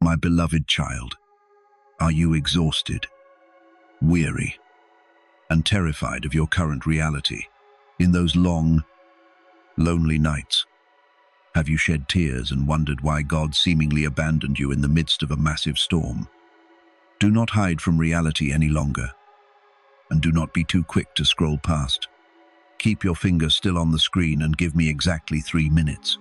My beloved child, are you exhausted, weary, and terrified of your current reality? In those long, lonely nights, have you shed tears and wondered why God seemingly abandoned you in the midst of a massive storm? Do not hide from reality any longer, and do not be too quick to scroll past. Keep your finger still on the screen and give me exactly 3 minutes.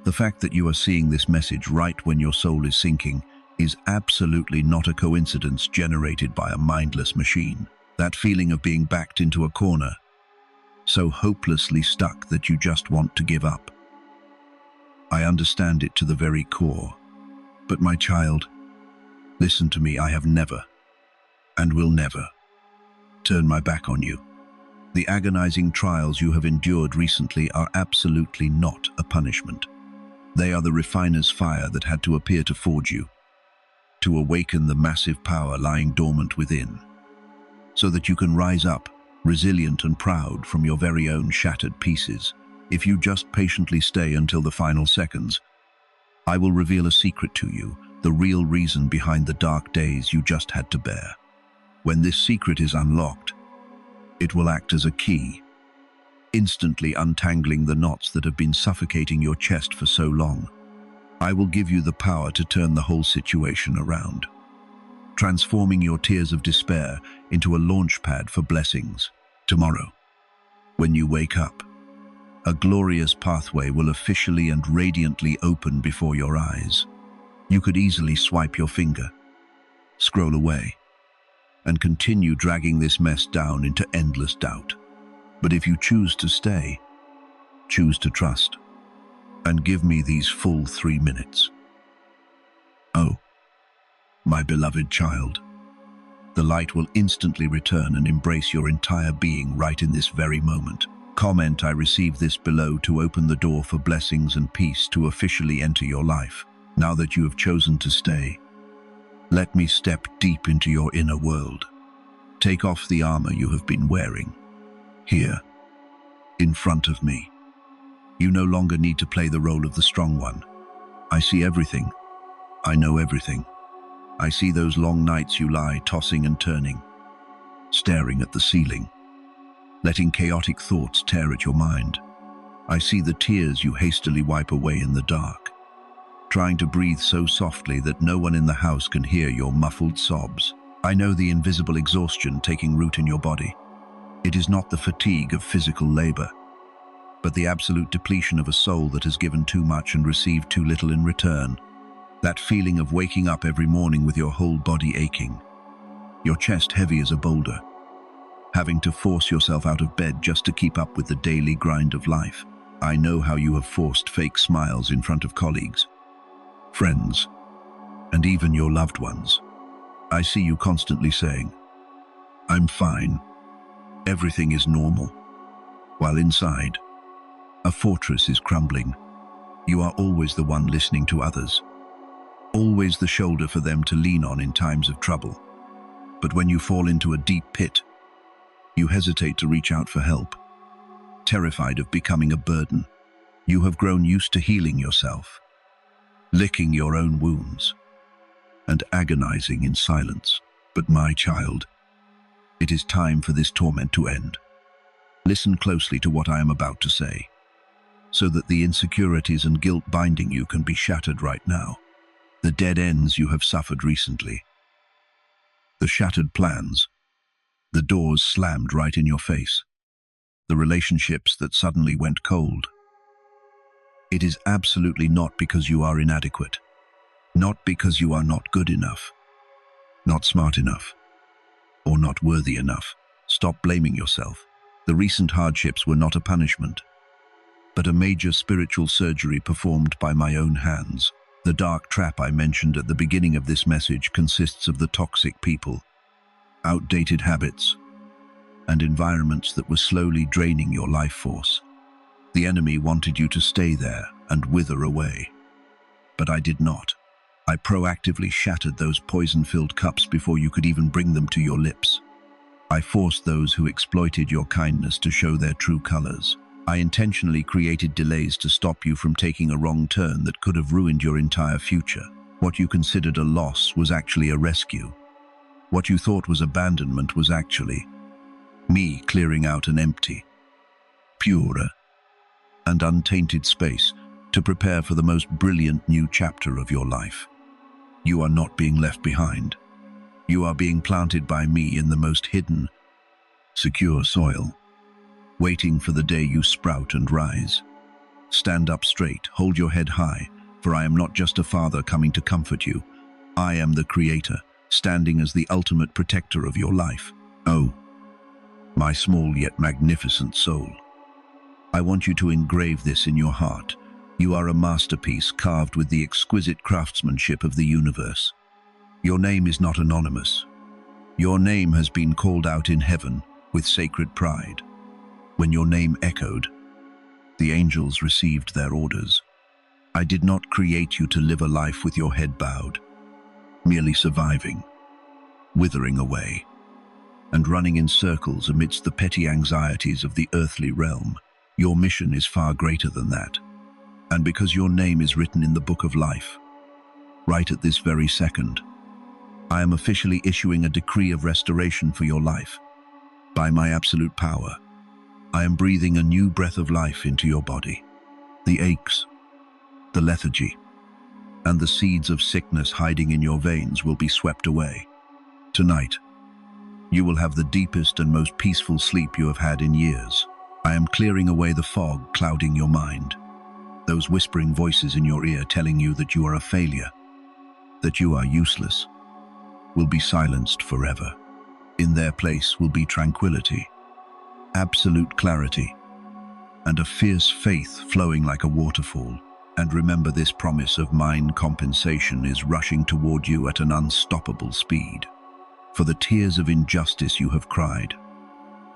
The fact that you are seeing this message right when your soul is sinking is absolutely not a coincidence generated by a mindless machine. That feeling of being backed into a corner, so hopelessly stuck that you just want to give up. I understand it to the very core. But my child, listen to me. I have never, and will never, turn my back on you. The agonizing trials you have endured recently are absolutely not a punishment. They are the refiner's fire that had to appear to forge you, to awaken the massive power lying dormant within, so that you can rise up, resilient and proud from your very own shattered pieces. If you just patiently stay until the final seconds, I will reveal a secret to you, the real reason behind the dark days you just had to bear. When this secret is unlocked, it will act as a key, instantly untangling the knots that have been suffocating your chest for so long. I will give you the power to turn the whole situation around, transforming your tears of despair into a launch pad for blessings. Tomorrow, when you wake up, a glorious pathway will officially and radiantly open before your eyes. You could easily swipe your finger, scroll away, and continue dragging this mess down into endless doubt. But if you choose to stay, choose to trust, and give me these full 3 minutes. Oh, my beloved child, the light will instantly return and embrace your entire being right in this very moment. Comment I received this below to open the door for blessings and peace to officially enter your life. Now that you have chosen to stay, let me step deep into your inner world. Take off the armor you have been wearing. Here, in front of me. You no longer need to play the role of the strong one. I see everything. I know everything. I see those long nights you lie tossing and turning, staring at the ceiling, letting chaotic thoughts tear at your mind. I see the tears you hastily wipe away in the dark, trying to breathe so softly that no one in the house can hear your muffled sobs. I know the invisible exhaustion taking root in your body. It is not the fatigue of physical labor, but the absolute depletion of a soul that has given too much and received too little in return. That feeling of waking up every morning with your whole body aching, your chest heavy as a boulder, having to force yourself out of bed just to keep up with the daily grind of life. I know how you have forced fake smiles in front of colleagues, friends, and even your loved ones. I see you constantly saying, "I'm fine. Everything is normal," while inside, a fortress is crumbling. You are always the one listening to others, always the shoulder for them to lean on in times of trouble. But when you fall into a deep pit, you hesitate to reach out for help, terrified of becoming a burden. You have grown used to healing yourself, licking your own wounds, and agonizing in silence. But my child, it is time for this torment to end. Listen closely to what I am about to say, so that the insecurities and guilt binding you can be shattered right now. The dead ends you have suffered recently, the shattered plans, the doors slammed right in your face, the relationships that suddenly went cold. It is absolutely not because you are inadequate, not because you are not good enough, not smart enough, or not worthy enough. Stop blaming yourself. The recent hardships were not a punishment, but a major spiritual surgery performed by my own hands. The dark trap I mentioned at the beginning of this message consists of the toxic people, outdated habits, and environments that were slowly draining your life force. The enemy wanted you to stay there and wither away. But I did not. I proactively shattered those poison-filled cups before you could even bring them to your lips. I forced those who exploited your kindness to show their true colors. I intentionally created delays to stop you from taking a wrong turn that could have ruined your entire future. What you considered a loss was actually a rescue. What you thought was abandonment was actually me clearing out an empty, pure, and untainted space to prepare for the most brilliant new chapter of your life. You are not being left behind. You are being planted by me in the most hidden, secure soil, waiting for the day you sprout and rise. Stand up straight, hold your head high, for I am not just a father coming to comfort you. I am the Creator, standing as the ultimate protector of your life. Oh, my small yet magnificent soul. I want you to engrave this in your heart. You are a masterpiece carved with the exquisite craftsmanship of the universe. Your name is not anonymous. Your name has been called out in heaven with sacred pride. When your name echoed, the angels received their orders. I did not create you to live a life with your head bowed, merely surviving, withering away, and running in circles amidst the petty anxieties of the earthly realm. Your mission is far greater than that. And because your name is written in the book of life, right at this very second, I am officially issuing a decree of restoration for your life. By my absolute power, I am breathing a new breath of life into your body. The aches, the lethargy, and the seeds of sickness hiding in your veins will be swept away. Tonight, you will have the deepest and most peaceful sleep you have had in years. I am clearing away the fog clouding your mind. Those whispering voices in your ear telling you that you are a failure, that you are useless, will be silenced forever. In their place will be tranquility, absolute clarity, and a fierce faith flowing like a waterfall. And remember, this promise of mine compensation is rushing toward you at an unstoppable speed. For the tears of injustice you have cried,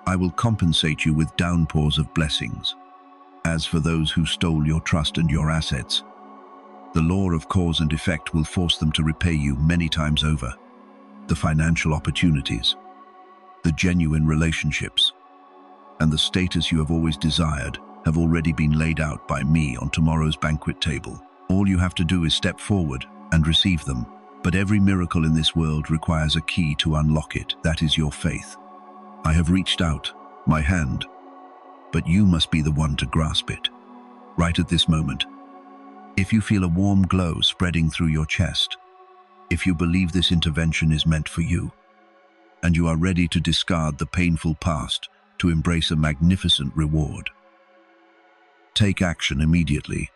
I will compensate you with downpours of blessings. As for those who stole your trust and your assets, the law of cause and effect will force them to repay you many times over. The financial opportunities, the genuine relationships, and the status you have always desired have already been laid out by me on tomorrow's banquet table. All you have to do is step forward and receive them. But every miracle in this world requires a key to unlock it. That is your faith. I have reached out my hand, but you must be the one to grasp it. Right at this moment, if you feel a warm glow spreading through your chest, if you believe this intervention is meant for you, and you are ready to discard the painful past to embrace a magnificent reward, take action immediately.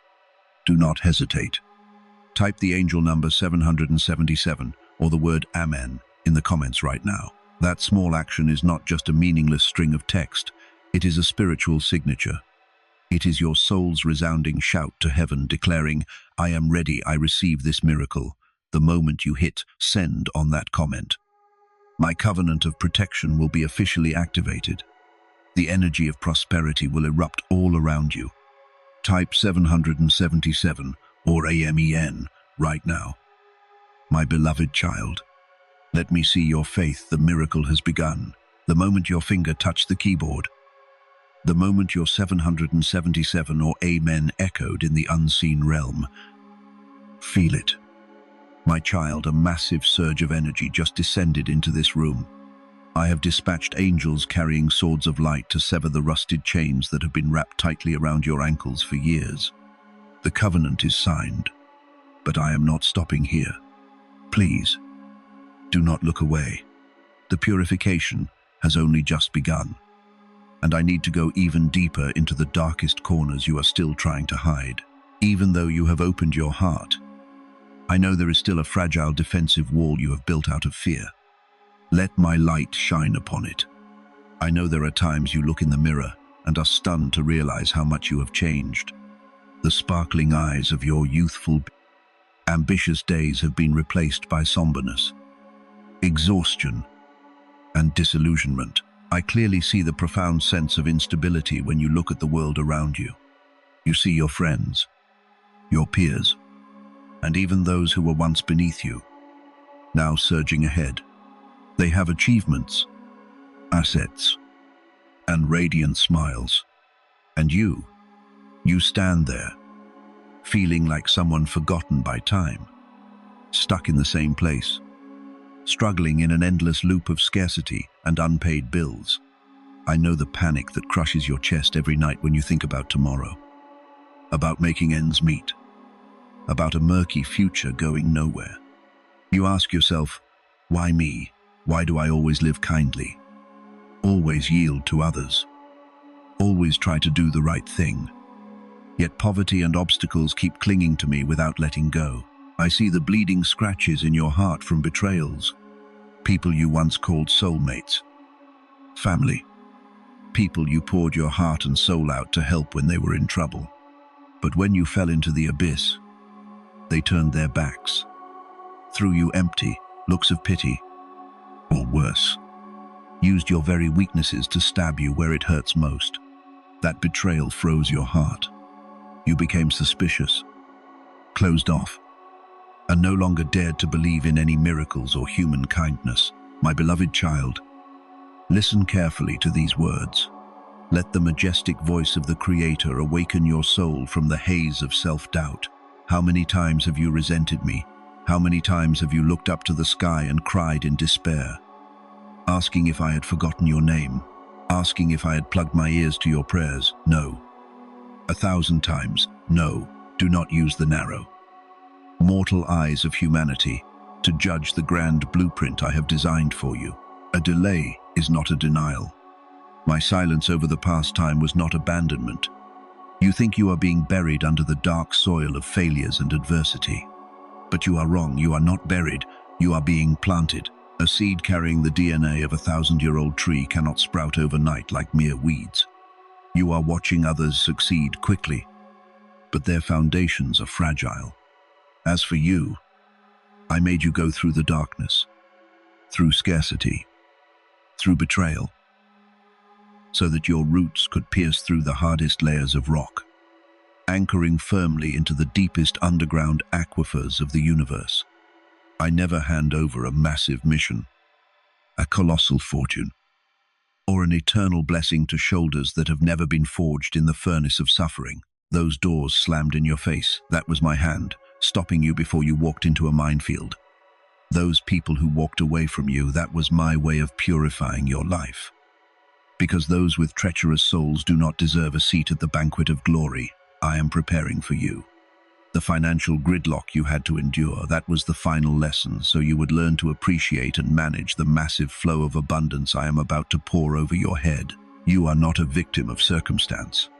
Do not hesitate. Type the angel number 777 or the word Amen in the comments right now. That small action is not just a meaningless string of text. It is a spiritual signature. It is your soul's resounding shout to heaven declaring, I am ready, I receive this miracle, the moment you hit send on that comment. My covenant of protection will be officially activated. The energy of prosperity will erupt all around you. Type 777 or AMEN right now. My beloved child, let me see your faith. The miracle has begun. The moment your finger touched the keyboard, the moment your 777 or Amen echoed in the unseen realm, feel it. My child, a massive surge of energy just descended into this room. I have dispatched angels carrying swords of light to sever the rusted chains that have been wrapped tightly around your ankles for years. The covenant is signed, but I am not stopping here. Please, do not look away. The purification has only just begun, and I need to go even deeper into the darkest corners you are still trying to hide. Even though you have opened your heart, I know there is still a fragile defensive wall you have built out of fear. Let my light shine upon it. I know there are times you look in the mirror and are stunned to realize how much you have changed. The sparkling eyes of your youthful, ambitious days have been replaced by somberness, exhaustion, and disillusionment. I clearly see the profound sense of instability when you look at the world around you. You see your friends, your peers, and even those who were once beneath you, now surging ahead. They have achievements, assets, and radiant smiles. And you stand there, feeling like someone forgotten by time. stuck in the same place, struggling in an endless loop of scarcity and unpaid bills. I know the panic that crushes your chest every night when you think about tomorrow, about making ends meet, about a murky future going nowhere. You ask yourself, why me? Why do I always live kindly? Always yield to others? Always try to do the right thing? Yet poverty and obstacles keep clinging to me without letting go. I see the bleeding scratches in your heart from betrayals, people you once called soulmates, family, people you poured your heart and soul out to help when they were in trouble. But when you fell into the abyss, they turned their backs, threw you empty looks of pity, or worse, used your very weaknesses to stab you where it hurts most. That betrayal froze your heart. You became suspicious, closed off, and no longer dared to believe in any miracles or human kindness. My beloved child, listen carefully to these words. Let the majestic voice of the Creator awaken your soul from the haze of self-doubt. How many times have you resented me? How many times have you looked up to the sky and cried in despair, asking if I had forgotten your name, asking if I had plugged my ears to your prayers? No. 1,000 times, no. Do not use the narrow, mortal eyes of humanity to judge the grand blueprint I have designed for you. A delay is not a denial. My silence over the past time was not abandonment. You think you are being buried under the dark soil of failures and adversity. But you are wrong. You are not buried. You are being planted. A seed carrying the DNA of a 1,000-year-old tree cannot sprout overnight like mere weeds. You are watching others succeed quickly, but their foundations are fragile. As for you, I made you go through the darkness, through scarcity, through betrayal, so that your roots could pierce through the hardest layers of rock, anchoring firmly into the deepest underground aquifers of the universe. I never hand over a massive mission, a colossal fortune, or an eternal blessing to shoulders that have never been forged in the furnace of suffering. Those doors slammed in your face, that was my hand, stopping you before you walked into a minefield. Those people who walked away from you, that was my way of purifying your life. Because those with treacherous souls do not deserve a seat at the banquet of glory, I am preparing for you. The financial gridlock you had to endure, that was the final lesson, so you would learn to appreciate and manage the massive flow of abundance I am about to pour over your head. You are not a victim of circumstance.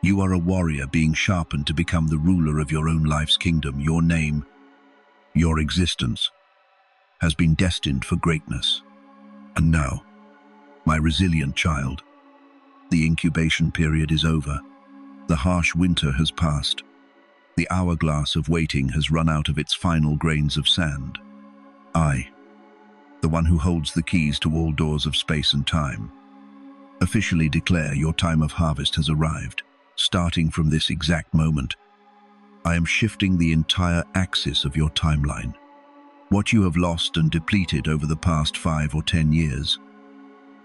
You are a warrior being sharpened to become the ruler of your own life's kingdom. Your name, your existence, has been destined for greatness. And now, my resilient child, the incubation period is over. The harsh winter has passed. The hourglass of waiting has run out of its final grains of sand. I, the one who holds the keys to all doors of space and time, officially declare your time of harvest has arrived. Starting from this exact moment, I am shifting the entire axis of your timeline. What you have lost and depleted over the past 5 or 10 years,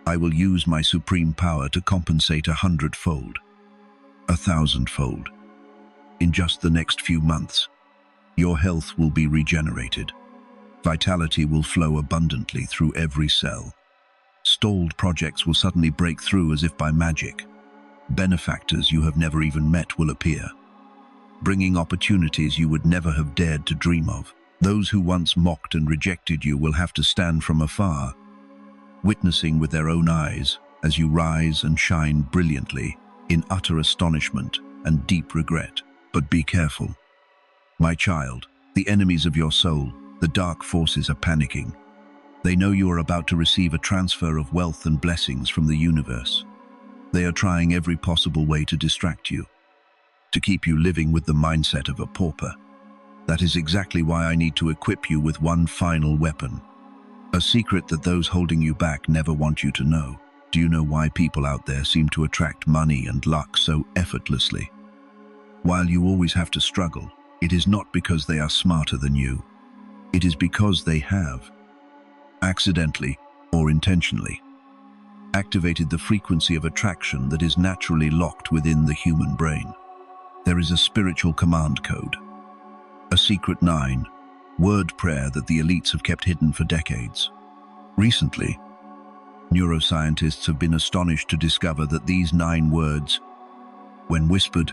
I will use my supreme power to compensate 100-fold, 1,000-fold. In just the next few months, your health will be regenerated. Vitality will flow abundantly through every cell. Stalled projects will suddenly break through as if by magic. Benefactors you have never even met will appear, bringing opportunities you would never have dared to dream of. Those who once mocked and rejected you will have to stand from afar, witnessing with their own eyes as you rise and shine brilliantly in utter astonishment and deep regret. But be careful. My child, the enemies of your soul, the dark forces are panicking. They know you are about to receive a transfer of wealth and blessings from the universe. They are trying every possible way to distract you, to keep you living with the mindset of a pauper. That is exactly why I need to equip you with one final weapon, a secret that those holding you back never want you to know. Do you know why people out there seem to attract money and luck so effortlessly? While you always have to struggle, it is not because they are smarter than you. It is because they have, accidentally or intentionally, activated the frequency of attraction that is naturally locked within the human brain. There is a spiritual command code, a secret 9, word prayer that the elites have kept hidden for decades. Recently, neuroscientists have been astonished to discover that these 9 words, when whispered,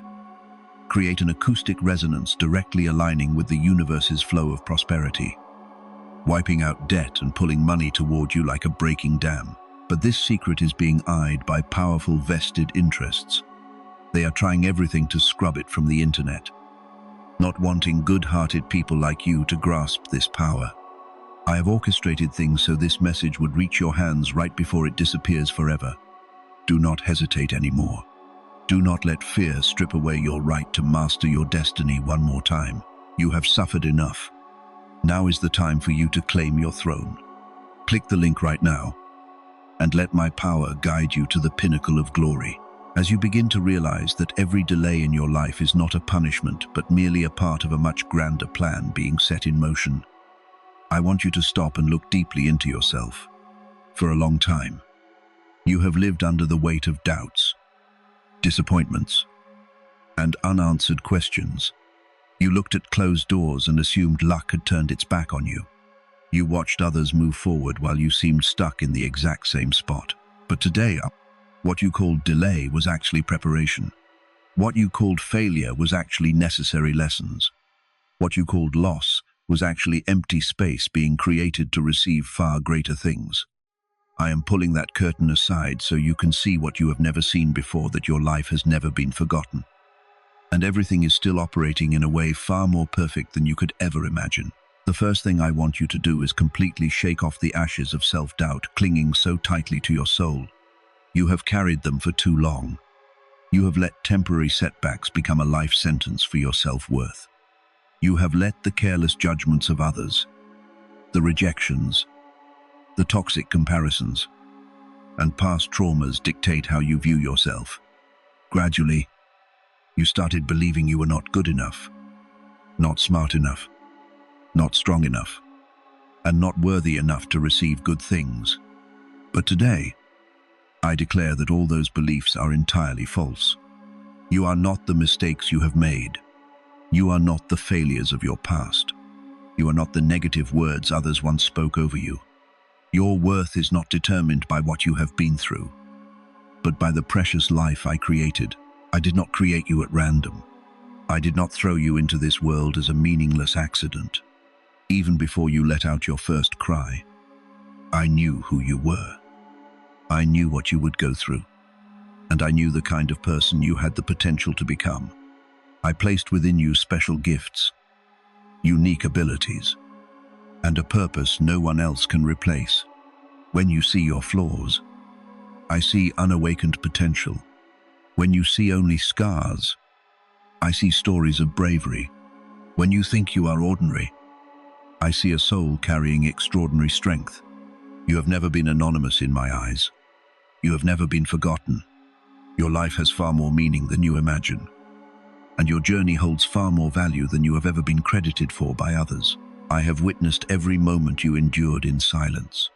create an acoustic resonance directly aligning with the universe's flow of prosperity, wiping out debt and pulling money toward you like a breaking dam. But this secret is being eyed by powerful vested interests. They are trying everything to scrub it from the internet, not wanting good-hearted people like you to grasp this power. I have orchestrated things so this message would reach your hands right before it disappears forever. Do not hesitate anymore. Do not let fear strip away your right to master your destiny one more time. You have suffered enough. Now is the time for you to claim your throne. Click the link right now, and let my power guide you to the pinnacle of glory. As you begin to realize that every delay in your life is not a punishment, but merely a part of a much grander plan being set in motion, I want you to stop and look deeply into yourself. For a long time, you have lived under the weight of doubts, disappointments, and unanswered questions. You looked at closed doors and assumed luck had turned its back on you. You watched others move forward while you seemed stuck in the exact same spot. But today, what you called delay was actually preparation. What you called failure was actually necessary lessons. What you called loss was actually empty space being created to receive far greater things. I am pulling that curtain aside so you can see what you have never seen before, that your life has never been forgotten. And everything is still operating in a way far more perfect than you could ever imagine. The first thing I want you to do is completely shake off the ashes of self-doubt clinging so tightly to your soul. You have carried them for too long. You have let temporary setbacks become a life sentence for your self-worth. You have let the careless judgments of others, the rejections, the toxic comparisons, and past traumas dictate how you view yourself. Gradually, you started believing you were not good enough, not smart enough, not strong enough, and not worthy enough to receive good things. But today, I declare that all those beliefs are entirely false. You are not the mistakes you have made. You are not the failures of your past. You are not the negative words others once spoke over you. Your worth is not determined by what you have been through, but by the precious life I created. I did not create you at random. I did not throw you into this world as a meaningless accident. Even before you let out your first cry, I knew who you were. I knew what you would go through, and I knew the kind of person you had the potential to become. I placed within you special gifts, unique abilities, and a purpose no one else can replace. When you see your flaws, I see unawakened potential. When you see only scars, I see stories of bravery. When you think you are ordinary, I see a soul carrying extraordinary strength. You have never been anonymous in my eyes. You have never been forgotten. Your life has far more meaning than you imagine, and your journey holds far more value than you have ever been credited for by others. I have witnessed every moment you endured in silence.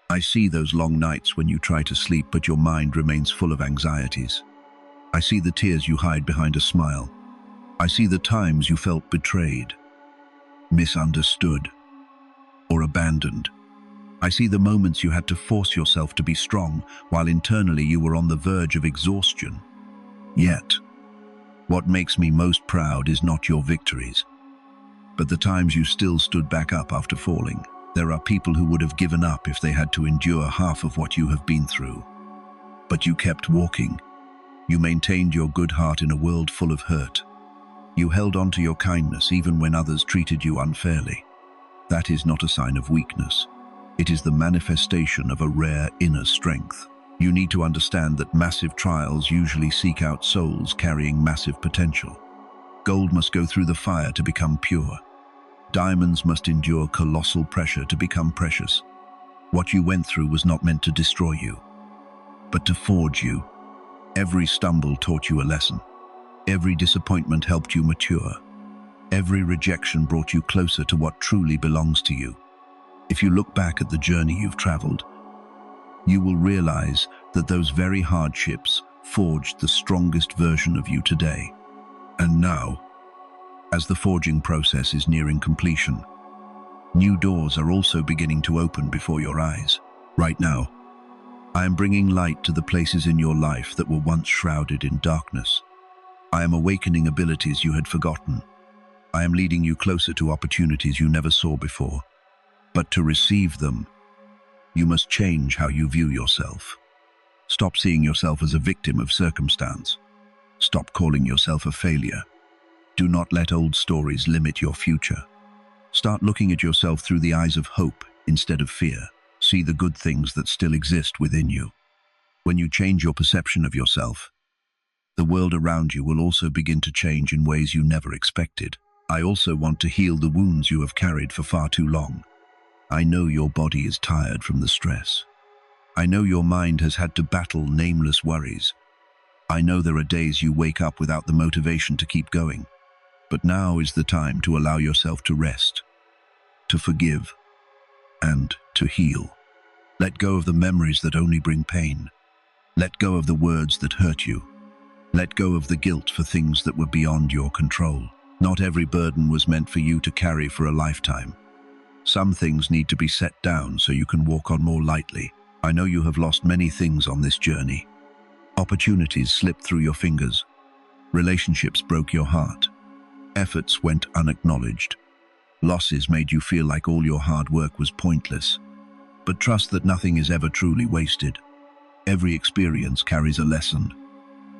I see those long nights when you try to sleep but your mind remains full of anxieties. I see the tears you hide behind a smile. I see the times you felt betrayed, misunderstood, or abandoned. I see the moments you had to force yourself to be strong while internally you were on the verge of exhaustion. Yet, what makes me most proud is not your victories, but the times you still stood back up after falling. There are people who would have given up if they had to endure half of what you have been through. But you kept walking. You maintained your good heart in a world full of hurt. You held on to your kindness even when others treated you unfairly. That is not a sign of weakness. It is the manifestation of a rare inner strength. You need to understand that massive trials usually seek out souls carrying massive potential. Gold must go through the fire to become pure. Diamonds must endure colossal pressure to become precious. What you went through was not meant to destroy you, but to forge you. Every stumble taught you a lesson. Every disappointment helped you mature. Every rejection brought you closer to what truly belongs to you. If you look back at the journey you've traveled, you will realize that those very hardships forged the strongest version of you today. And now, as the forging process is nearing completion, New doors are also beginning to open before your eyes. Right now, I am bringing light to the places in your life that were once shrouded in darkness. I am awakening abilities you had forgotten. I am leading you closer to opportunities you never saw before. But to receive them, you must change how you view yourself. Stop seeing yourself as a victim of circumstance. Stop calling yourself a failure. Do not let old stories limit your future. Start looking at yourself through the eyes of hope instead of fear. See the good things that still exist within you. When you change your perception of yourself, the world around you will also begin to change in ways you never expected. I also want to heal the wounds you have carried for far too long. I know your body is tired from the stress. I know your mind has had to battle nameless worries. I know there are days you wake up without the motivation to keep going. But now is the time to allow yourself to rest, to forgive, and to heal. Let go of the memories that only bring pain. Let go of the words that hurt you. Let go of the guilt for things that were beyond your control. Not every burden was meant for you to carry for a lifetime. Some things need to be set down so you can walk on more lightly. I know you have lost many things on this journey. Opportunities slipped through your fingers. Relationships broke your heart. Efforts went unacknowledged. Losses made you feel like all your hard work was pointless. But trust that nothing is ever truly wasted. Every experience carries a lesson.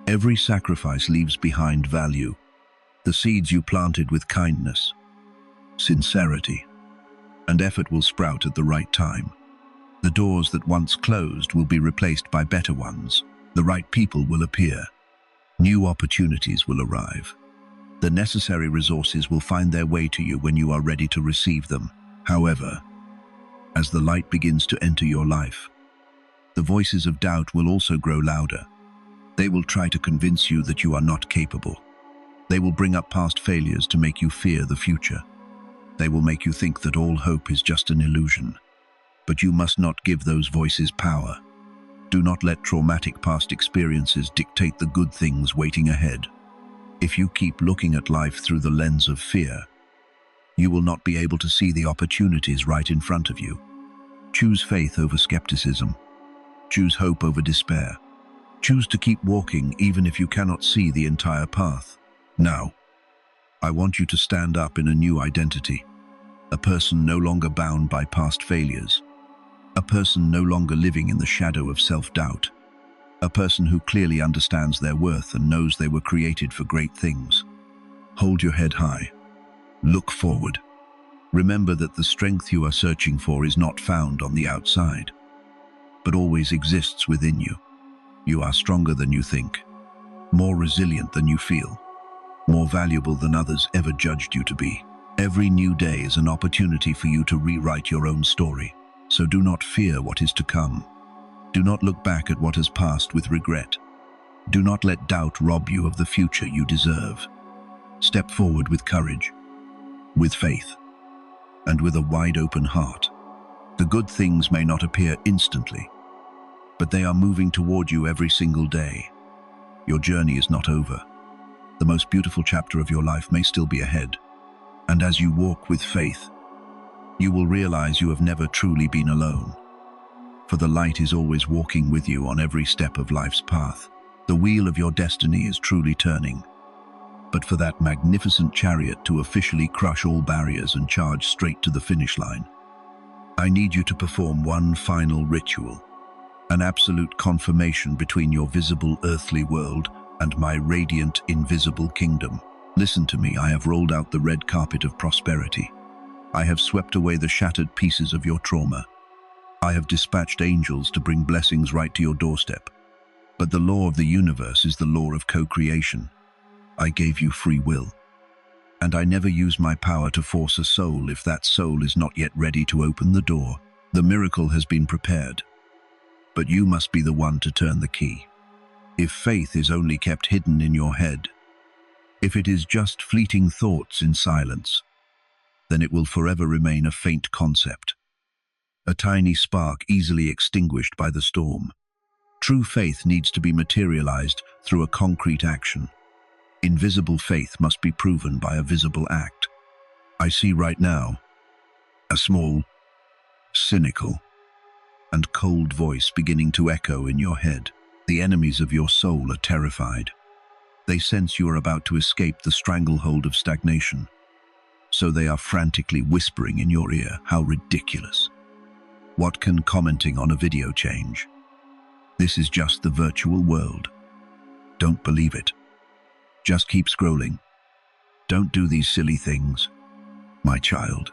Every sacrifice leaves behind value. The seeds you planted with kindness, sincerity, and effort will sprout at the right time. The doors that once closed will be replaced by better ones. The right people will appear. New opportunities will arrive. The necessary resources will find their way to you when you are ready to receive them. However, as the light begins to enter your life, the voices of doubt will also grow louder. They will try to convince you that you are not capable. They will bring up past failures to make you fear the future. They will make you think that all hope is just an illusion. But you must not give those voices power. Do not let traumatic past experiences dictate the good things waiting ahead. If you keep looking at life through the lens of fear, you will not be able to see the opportunities right in front of you. Choose faith over skepticism. Choose hope over despair. Choose to keep walking even if you cannot see the entire path. Now, I want you to stand up in a new identity. A person no longer bound by past failures. A person no longer living in the shadow of self-doubt. A person who clearly understands their worth and knows they were created for great things. Hold your head high. Look forward. Remember that the strength you are searching for is not found on the outside, but always exists within you. You are stronger than you think, more resilient than you feel, more valuable than others ever judged you to be. Every new day is an opportunity for you to rewrite your own story, so do not fear what is to come. Do not look back at what has passed with regret. Do not let doubt rob you of the future you deserve. Step forward with courage, with faith, and with a wide-open heart. The good things may not appear instantly, but they are moving toward you every single day. Your journey is not over. The most beautiful chapter of your life may still be ahead. And as you walk with faith, you will realize you have never truly been alone. For the light is always walking with you on every step of life's path. The wheel of your destiny is truly turning. But for that magnificent chariot to officially crush all barriers and charge straight to the finish line, I need you to perform one final ritual, an absolute confirmation between your visible earthly world and my radiant, invisible kingdom. Listen to me, I have rolled out the red carpet of prosperity. I have swept away the shattered pieces of your trauma. I have dispatched angels to bring blessings right to your doorstep. But the law of the universe is the law of co-creation. I gave you free will. And I never use my power to force a soul if that soul is not yet ready to open the door. The miracle has been prepared. But you must be the one to turn the key. If faith is only kept hidden in your head, if it is just fleeting thoughts in silence, then it will forever remain a faint concept, a tiny spark easily extinguished by the storm. True faith needs to be materialized through a concrete action. Invisible faith must be proven by a visible act. I see right now A small, cynical, and cold voice beginning to echo in your head. The enemies of your soul are terrified. They sense you are about to escape the stranglehold of stagnation. So they are frantically whispering in your ear, "How ridiculous. What can commenting on a video change? This is just the virtual world. Don't believe it. Just keep scrolling. Don't do these silly things. My child,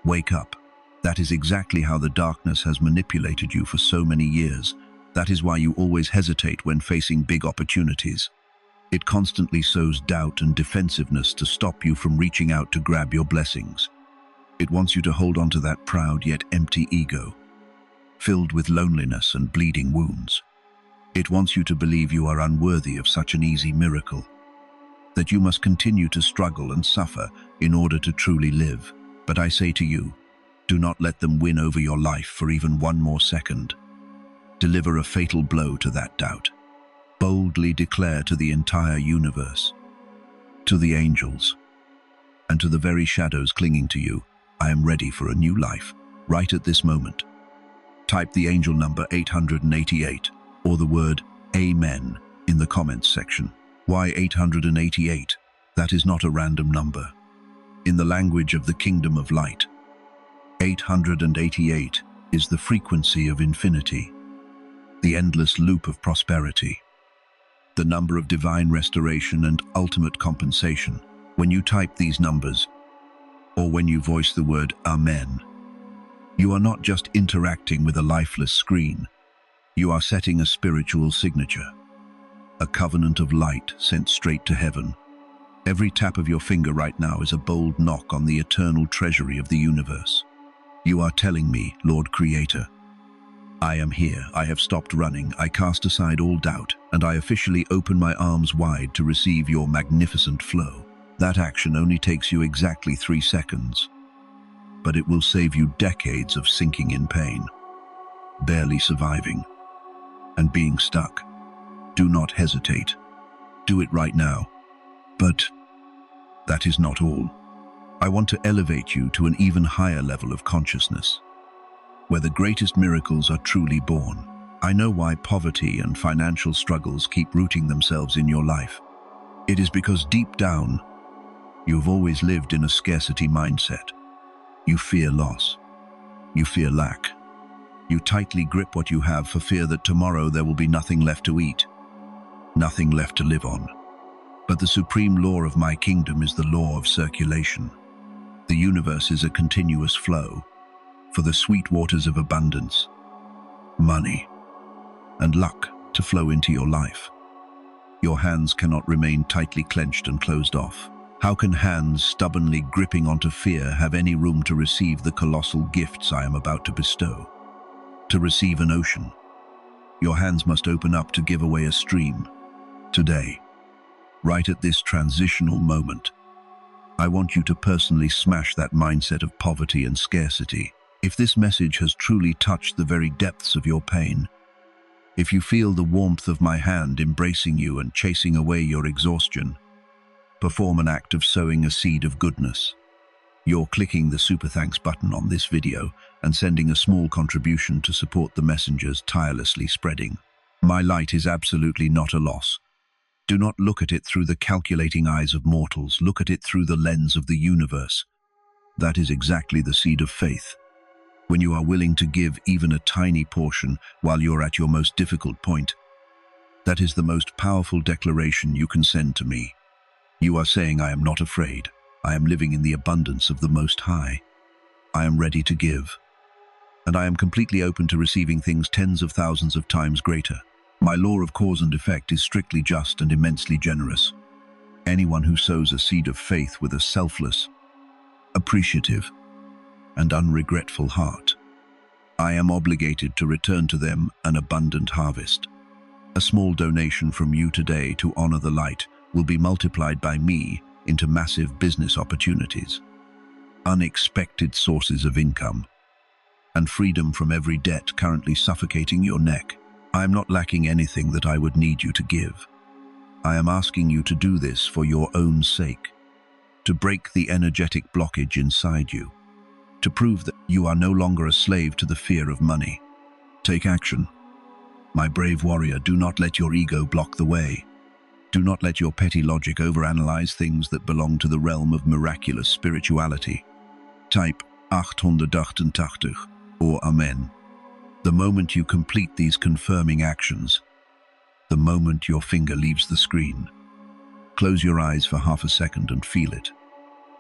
wake up. That is exactly how the darkness has manipulated you for so many years. That is why you always hesitate when facing big opportunities. It constantly sows doubt and defensiveness to stop you from reaching out to grab your blessings. It wants you to hold on to that proud yet empty ego, filled with loneliness and bleeding wounds. It wants you to believe you are unworthy of such an easy miracle, that you must continue to struggle and suffer in order to truly live. But I say to you, do not let them win over your life for even one more second. Deliver a fatal blow to that doubt. Boldly declare to the entire universe, to the angels, and to the very shadows clinging to you, I am ready for a new life, right at this moment. Type the angel number 888 or the word Amen in the comments section. Why 888? That is not a random number. In the language of the kingdom of light, 888 is the frequency of infinity, the endless loop of prosperity, the number of divine restoration and ultimate compensation. When you type these numbers, or when you voice the word Amen, you are not just interacting with a lifeless screen. You are setting a spiritual signature, a covenant of light sent straight to heaven. Every tap of your finger right now is a bold knock on the eternal treasury of the universe. You are telling me, Lord Creator, I am here, I have stopped running, I cast aside all doubt, and I officially open my arms wide to receive your magnificent flow. That action only takes you exactly 3 seconds, but it will save you decades of sinking in pain, barely surviving, and being stuck. Do not hesitate. Do it right now. But that is not all. I want to elevate you to an even higher level of consciousness, where the greatest miracles are truly born. I know why poverty and financial struggles keep rooting themselves in your life. It is because deep down, you have always lived in a scarcity mindset. You fear loss. You fear lack. You tightly grip what you have for fear that tomorrow there will be nothing left to eat, nothing left to live on. But the supreme law of my kingdom is the law of circulation. The universe is a continuous flow, for the sweet waters of abundance, money, and luck to flow into your life. Your hands cannot remain tightly clenched and closed off. How can hands stubbornly gripping onto fear have any room to receive the colossal gifts I am about to bestow? To receive an ocean, your hands must open up to give away a stream. Today, right at this transitional moment, I want you to personally smash that mindset of poverty and scarcity. If this message has truly touched the very depths of your pain, if you feel the warmth of my hand embracing you and chasing away your exhaustion, perform an act of sowing a seed of goodness. You're clicking the super thanks button on this video and sending a small contribution to support the messengers tirelessly spreading. My light is absolutely not a loss. Do not look at it through the calculating eyes of mortals. Look at it through the lens of the universe. That is exactly the seed of faith. When you are willing to give even a tiny portion while you're at your most difficult point, that is the most powerful declaration you can send to me. You are saying, I am not afraid. I am living in the abundance of the Most High. I am ready to give. And I am completely open to receiving things tens of thousands of times greater. My law of cause and effect is strictly just and immensely generous. Anyone who sows a seed of faith with a selfless, appreciative, and unregretful heart, I am obligated to return to them an abundant harvest. A small donation from you today to honor the light will be multiplied by me into massive business opportunities, unexpected sources of income, and freedom from every debt currently suffocating your neck. I am not lacking anything that I would need you to give. I am asking you to do this for your own sake, to break the energetic blockage inside you, to prove that you are no longer a slave to the fear of money. Take action. My brave warrior, do not let your ego block the way. Do not let your petty logic overanalyze things that belong to the realm of miraculous spirituality. Type 888 or Amen. The moment you complete these confirming actions, the moment your finger leaves the screen, close your eyes for half a second and feel it.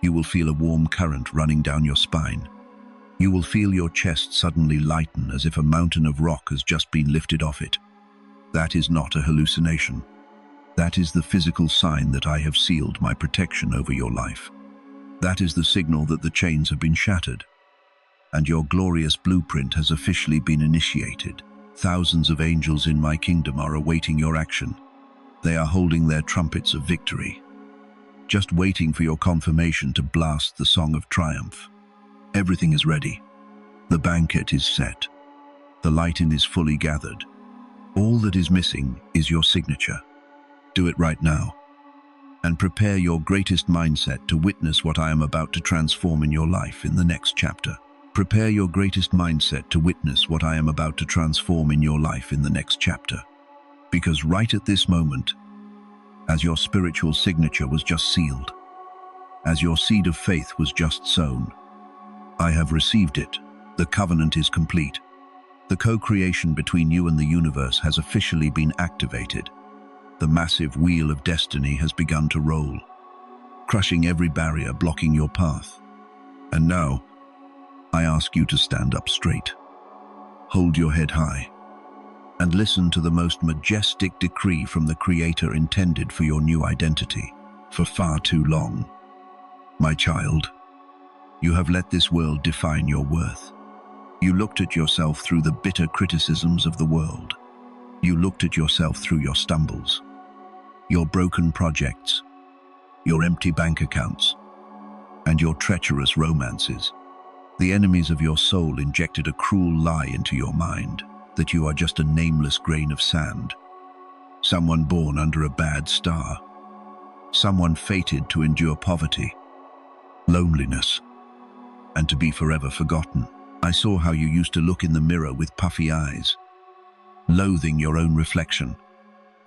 You will feel a warm current running down your spine. You will feel your chest suddenly lighten as if a mountain of rock has just been lifted off it. That is not a hallucination. That is the physical sign that I have sealed my protection over your life. That is the signal that the chains have been shattered, and your glorious blueprint has officially been initiated. Thousands of angels in my kingdom are awaiting your action. They are holding their trumpets of victory, just waiting for your confirmation to blast the song of triumph. Everything is ready. The banquet is set. The lighting is fully gathered. All that is missing is your signature. Do it right now, and prepare your greatest mindset to witness what I am about to transform in your life in the next chapter. Prepare your greatest mindset to witness what I am about to transform in your life in the next chapter. Because right at this moment, as your spiritual signature was just sealed, as your seed of faith was just sown, I have received it. The covenant is complete. The co-creation between you and the universe has officially been activated. The massive wheel of destiny has begun to roll, crushing every barrier blocking your path. And now, I ask you to stand up straight, hold your head high, and listen to the most majestic decree from the Creator intended for your new identity. For far too long, my child, you have let this world define your worth. You looked at yourself through the bitter criticisms of the world. You looked at yourself through your stumbles, your broken projects, your empty bank accounts, and your treacherous romances. The enemies of your soul injected a cruel lie into your mind, that you are just a nameless grain of sand, someone born under a bad star, someone fated to endure poverty, loneliness, and to be forever forgotten. I saw how you used to look in the mirror with puffy eyes, loathing your own reflection.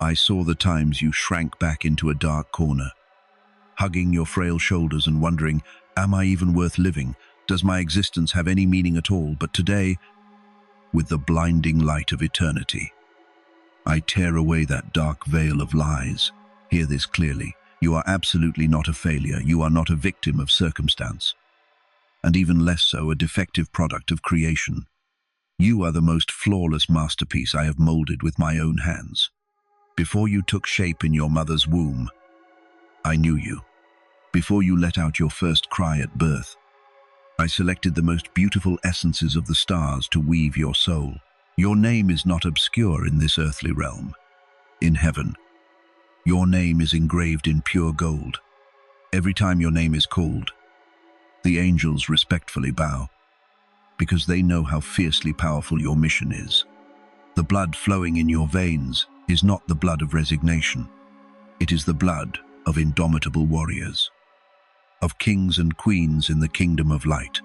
I saw the times you shrank back into a dark corner, hugging your frail shoulders and wondering, am I even worth living? Does my existence have any meaning at all? But today, with the blinding light of eternity, I tear away that dark veil of lies. Hear this clearly. You are absolutely not a failure. You are not a victim of circumstance, and even less so a defective product of creation. You are the most flawless masterpiece I have molded with my own hands. Before you took shape in your mother's womb, I knew you. Before you let out your first cry at birth, I selected the most beautiful essences of the stars to weave your soul. Your name is not obscure in this earthly realm. In heaven, your name is engraved in pure gold. Every time your name is called, the angels respectfully bow, because they know how fiercely powerful your mission is. The blood flowing in your veins is not the blood of resignation. It is the blood of indomitable warriors, of kings and queens in the kingdom of light.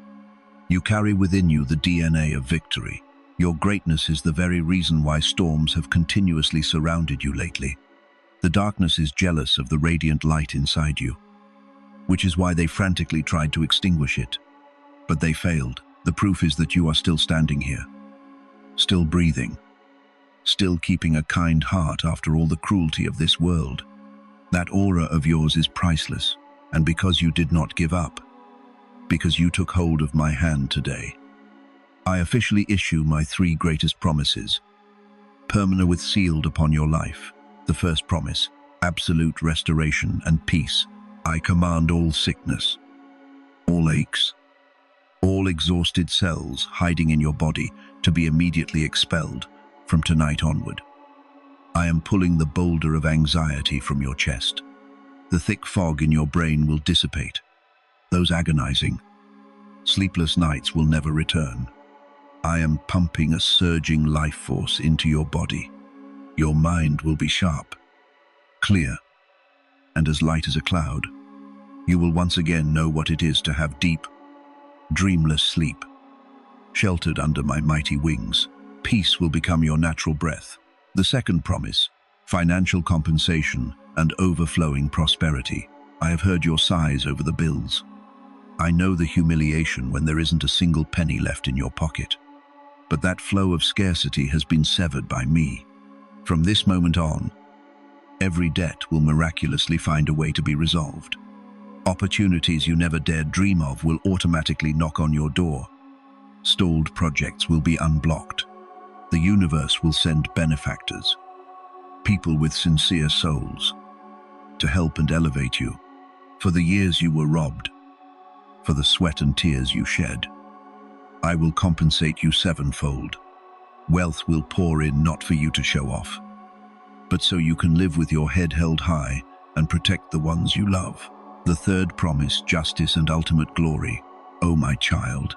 You carry within you the DNA of victory. Your greatness is the very reason why storms have continuously surrounded you lately. The darkness is jealous of the radiant light inside you, which is why they frantically tried to extinguish it. But they failed. The proof is that you are still standing here, still breathing, still keeping a kind heart after all the cruelty of this world. That aura of yours is priceless, and because you did not give up, because you took hold of my hand today, I officially issue my 3 greatest promises, permanent sealed upon your life. The first promise, absolute restoration and peace. I command all sickness, all aches, all exhausted cells hiding in your body to be immediately expelled from tonight onward. I am pulling the boulder of anxiety from your chest. The thick fog in your brain will dissipate. Those agonizing, sleepless nights will never return. I am pumping a surging life force into your body. Your mind will be sharp, clear, and as light as a cloud. You will once again know what it is to have deep, dreamless sleep. Sheltered under my mighty wings, peace will become your natural breath. The second promise, financial compensation and overflowing prosperity. I have heard your sighs over the bills. I know the humiliation when there isn't a single penny left in your pocket. But that flow of scarcity has been severed by me. From this moment on, every debt will miraculously find a way to be resolved. Opportunities you never dared dream of will automatically knock on your door. Stalled projects will be unblocked. The universe will send benefactors, people with sincere souls, to help and elevate you. For the years you were robbed, for the sweat and tears you shed, I will compensate you sevenfold. Wealth will pour in not for you to show off, but so you can live with your head held high and protect the ones you love. The third promise, justice and ultimate glory. O my child,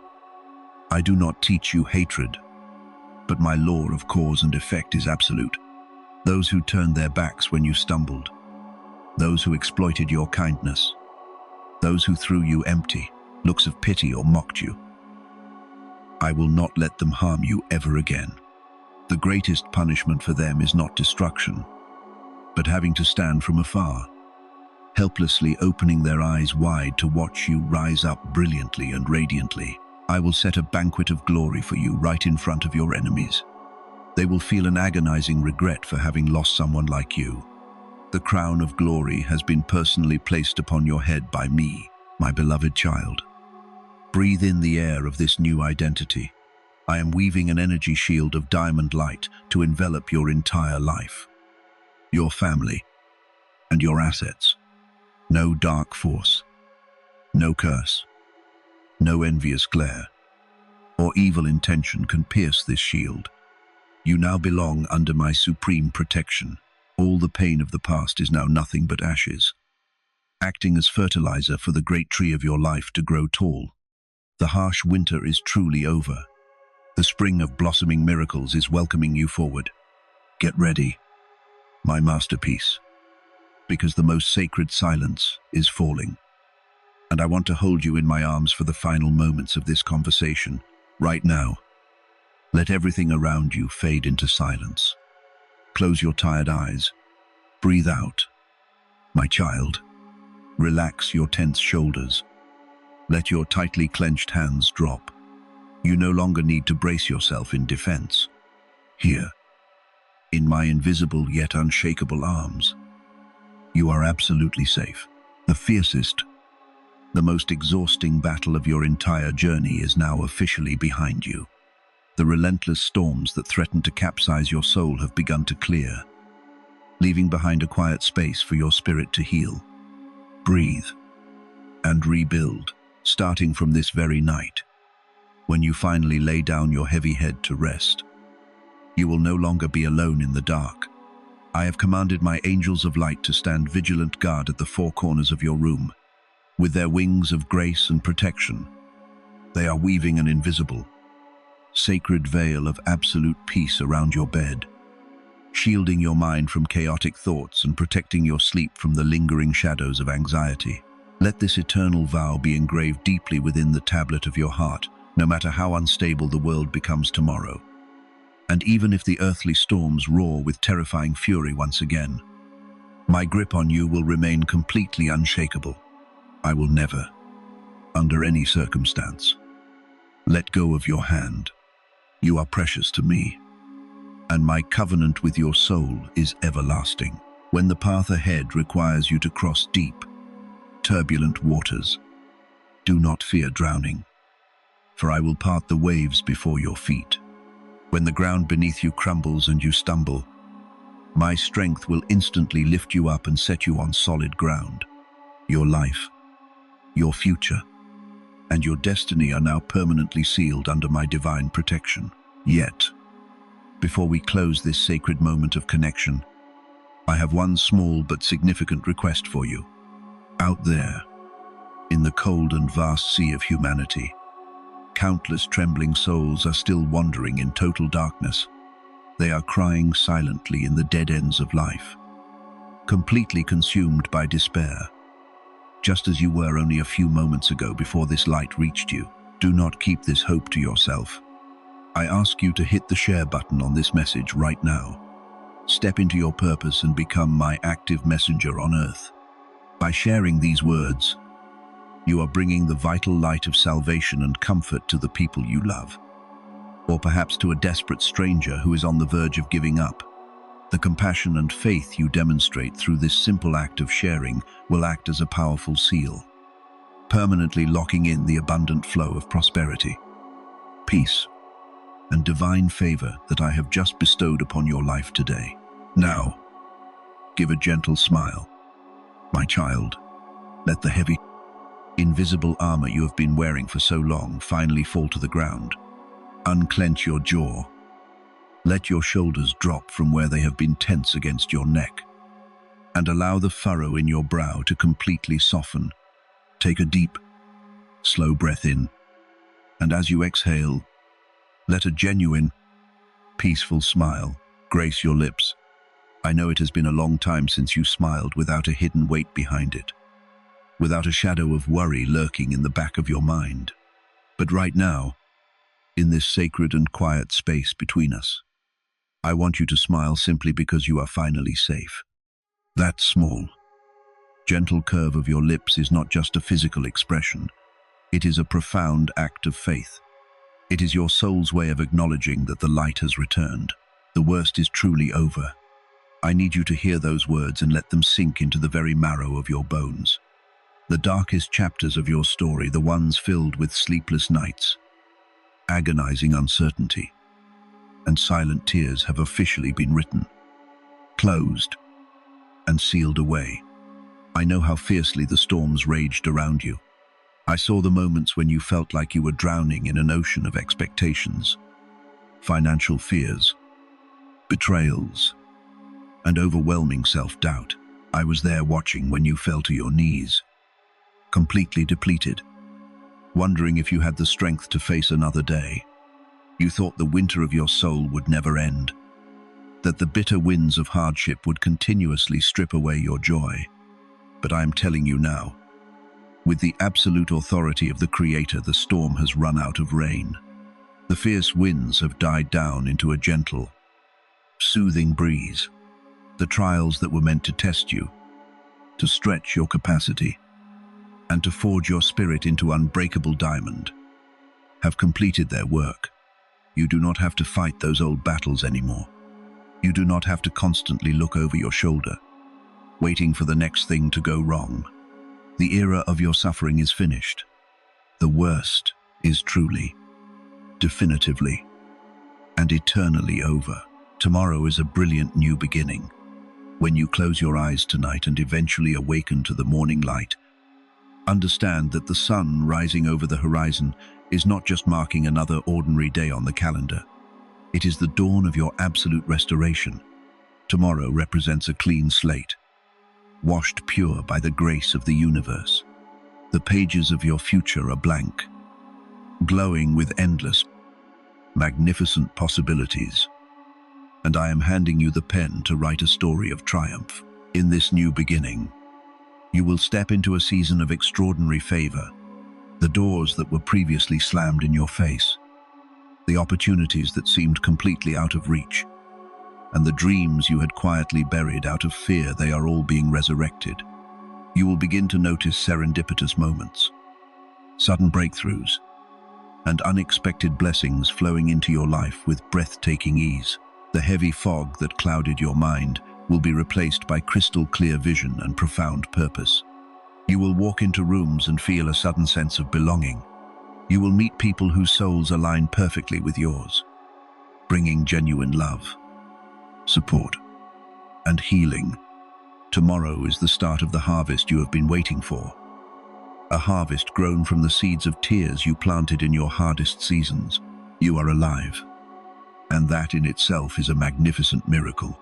I do not teach you hatred, but my law of cause and effect is absolute. Those who turned their backs when you stumbled, those who exploited your kindness, those who threw you empty, looks of pity or mocked you, I will not let them harm you ever again. The greatest punishment for them is not destruction, but having to stand from afar, helplessly opening their eyes wide to watch you rise up brilliantly and radiantly. I will set a banquet of glory for you right in front of your enemies. They will feel an agonizing regret for having lost someone like you. The crown of glory has been personally placed upon your head by me, my beloved child. Breathe in the air of this new identity. I am weaving an energy shield of diamond light to envelop your entire life, your family, and your assets. No dark force, no curse, no envious glare, or evil intention can pierce this shield. You now belong under my supreme protection. All the pain of the past is now nothing but ashes, acting as fertilizer for the great tree of your life to grow tall. The harsh winter is truly over. The spring of blossoming miracles is welcoming you forward. Get ready, my masterpiece, because the most sacred silence is falling. And I want to hold you in my arms for the final moments of this conversation, right now. Let everything around you fade into silence. Close your tired eyes. Breathe out, my child. Relax your tense shoulders. Let your tightly clenched hands drop. You no longer need to brace yourself in defense. Here, in my invisible yet unshakable arms, you are absolutely safe. The fiercest, the most exhausting battle of your entire journey is now officially behind you. The relentless storms that threaten to capsize your soul have begun to clear, leaving behind a quiet space for your spirit to heal. Breathe and rebuild, starting from this very night. When you finally lay down your heavy head to rest, you will no longer be alone in the dark. I have commanded my angels of light to stand vigilant guard at the four corners of your room. With their wings of grace and protection, they are weaving an invisible, sacred veil of absolute peace around your bed, shielding your mind from chaotic thoughts and protecting your sleep from the lingering shadows of anxiety. Let this eternal vow be engraved deeply within the tablet of your heart, no matter how unstable the world becomes tomorrow. And even if the earthly storms roar with terrifying fury once again, my grip on you will remain completely unshakable. I will never, under any circumstance, let go of your hand. You are precious to me, and my covenant with your soul is everlasting. When the path ahead requires you to cross deep, turbulent waters, do not fear drowning, for I will part the waves before your feet. When the ground beneath you crumbles and you stumble, my strength will instantly lift you up and set you on solid ground. Your life, your future, and your destiny are now permanently sealed under my divine protection. Yet, before we close this sacred moment of connection, I have one small but significant request for you. Out there, in the cold and vast sea of humanity, countless trembling souls are still wandering in total darkness. They are crying silently in the dead ends of life, completely consumed by despair, just as you were only a few moments ago before this light reached you. Do not keep this hope to yourself. I ask you to hit the share button on this message right now. Step into your purpose and become my active messenger on earth. By sharing these words, you are bringing the vital light of salvation and comfort to the people you love, or perhaps to a desperate stranger who is on the verge of giving up. The compassion and faith you demonstrate through this simple act of sharing will act as a powerful seal, permanently locking in the abundant flow of prosperity, peace, and divine favor that I have just bestowed upon your life today. Now, give a gentle smile. My child, let the heavy, invisible armor you have been wearing for so long finally fall to the ground. Unclench your jaw. Let your shoulders drop from where they have been tense against your neck, and allow the furrow in your brow to completely soften. Take a deep, slow breath in, and as you exhale, let a genuine, peaceful smile grace your lips. I know it has been a long time since you smiled without a hidden weight behind it, without a shadow of worry lurking in the back of your mind. But right now, in this sacred and quiet space between us, I want you to smile simply because you are finally safe. That small, gentle curve of your lips is not just a physical expression. It is a profound act of faith. It is your soul's way of acknowledging that the light has returned. The worst is truly over. I need you to hear those words and let them sink into the very marrow of your bones. The darkest chapters of your story, the ones filled with sleepless nights, agonizing uncertainty, and silent tears, have officially been written, closed, and sealed away. I know how fiercely the storms raged around you. I saw the moments when you felt like you were drowning in an ocean of expectations, financial fears, betrayals, and overwhelming self-doubt. I was there watching when you fell to your knees, completely depleted, wondering if you had the strength to face another day. You thought the winter of your soul would never end, that the bitter winds of hardship would continuously strip away your joy. But I am telling you now, with the absolute authority of the Creator, the storm has run out of rain. The fierce winds have died down into a gentle, soothing breeze. The trials that were meant to test you, to stretch your capacity, and to forge your spirit into unbreakable diamond, have completed their work. You do not have to fight those old battles anymore. You do not have to constantly look over your shoulder, waiting for the next thing to go wrong. The era of your suffering is finished. The worst is truly, definitively, and eternally over. Tomorrow is a brilliant new beginning. When you close your eyes tonight and eventually awaken to the morning light, understand that the sun rising over the horizon is not just marking another ordinary day on the calendar. It is the dawn of your absolute restoration. Tomorrow represents a clean slate, washed pure by the grace of the universe. The pages of your future are blank, glowing with endless, magnificent possibilities. And I am handing you the pen to write a story of triumph. In this new beginning, you will step into a season of extraordinary favor. The doors that were previously slammed in your face, the opportunities that seemed completely out of reach, and the dreams you had quietly buried out of fear, they are all being resurrected. You will begin to notice serendipitous moments, sudden breakthroughs, and unexpected blessings flowing into your life with breathtaking ease. The heavy fog that clouded your mind will be replaced by crystal clear vision and profound purpose. You will walk into rooms and feel a sudden sense of belonging. You will meet people whose souls align perfectly with yours, bringing genuine love, support, and healing. Tomorrow is the start of the harvest you have been waiting for. A harvest grown from the seeds of tears you planted in your hardest seasons. You are alive, and that in itself is a magnificent miracle.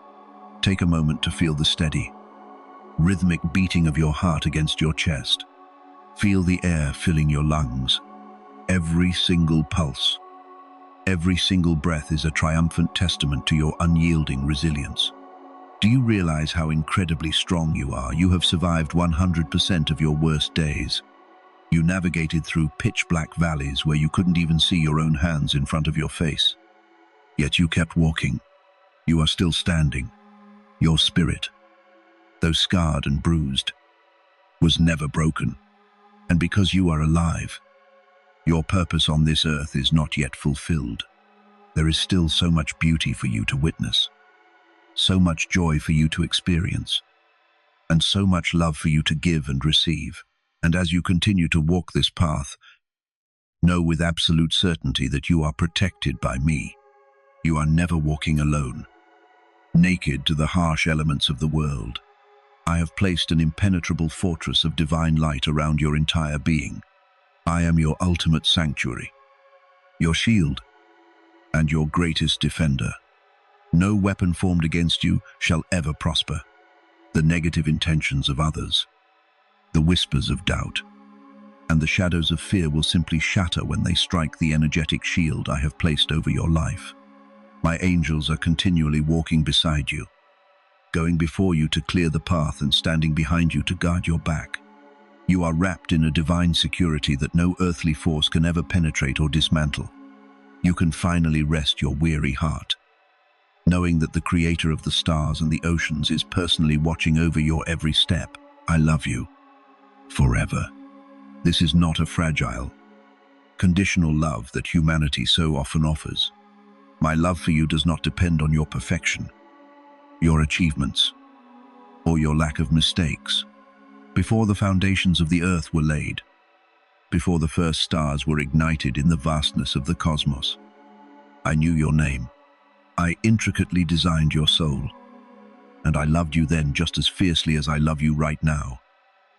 Take a moment to feel the steady, rhythmic beating of your heart against your chest. Feel the air filling your lungs. Every single pulse, every single breath is a triumphant testament to your unyielding resilience. Do you realize how incredibly strong you are? You have survived 100% of your worst days. You navigated through pitch-black valleys where you couldn't even see your own hands in front of your face. Yet you kept walking. You are still standing. Your spirit, though scarred and bruised, was never broken. And because you are alive, your purpose on this earth is not yet fulfilled. There is still so much beauty for you to witness, so much joy for you to experience, and so much love for you to give and receive. And as you continue to walk this path, know with absolute certainty that you are protected by me. You are never walking alone, naked to the harsh elements of the world. I have placed an impenetrable fortress of divine light around your entire being. I am your ultimate sanctuary, your shield, and your greatest defender. No weapon formed against you shall ever prosper. The negative intentions of others, the whispers of doubt, and the shadows of fear will simply shatter when they strike the energetic shield I have placed over your life. My angels are continually walking beside you, going before you to clear the path and standing behind you to guard your back. You are wrapped in a divine security that no earthly force can ever penetrate or dismantle. You can finally rest your weary heart, knowing that the creator of the stars and the oceans is personally watching over your every step. I love you forever. This is not a fragile, conditional love that humanity so often offers. My love for you does not depend on your perfection, your achievements, or your lack of mistakes. Before the foundations of the earth were laid, before the first stars were ignited in the vastness of the cosmos, I knew your name. I intricately designed your soul, and I loved you then just as fiercely as I love you right now.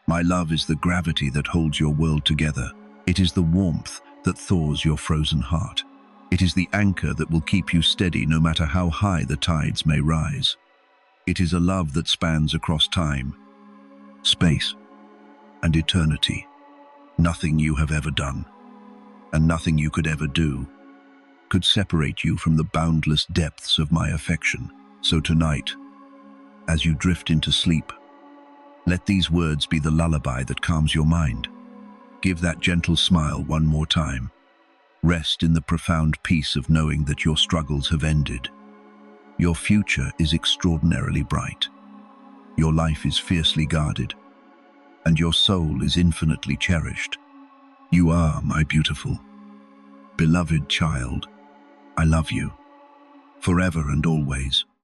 My love is the gravity that holds your world together. It is the warmth that thaws your frozen heart. It is the anchor that will keep you steady no matter how high the tides may rise. It is a love that spans across time, space, and eternity. Nothing you have ever done, and nothing you could ever do, could separate you from the boundless depths of my affection. So tonight, as you drift into sleep, let these words be the lullaby that calms your mind. Give that gentle smile one more time. Rest in the profound peace of knowing that your struggles have ended. Your future is extraordinarily bright. Your life is fiercely guarded, and your soul is infinitely cherished. You are my beautiful, beloved child. I love you, forever and always.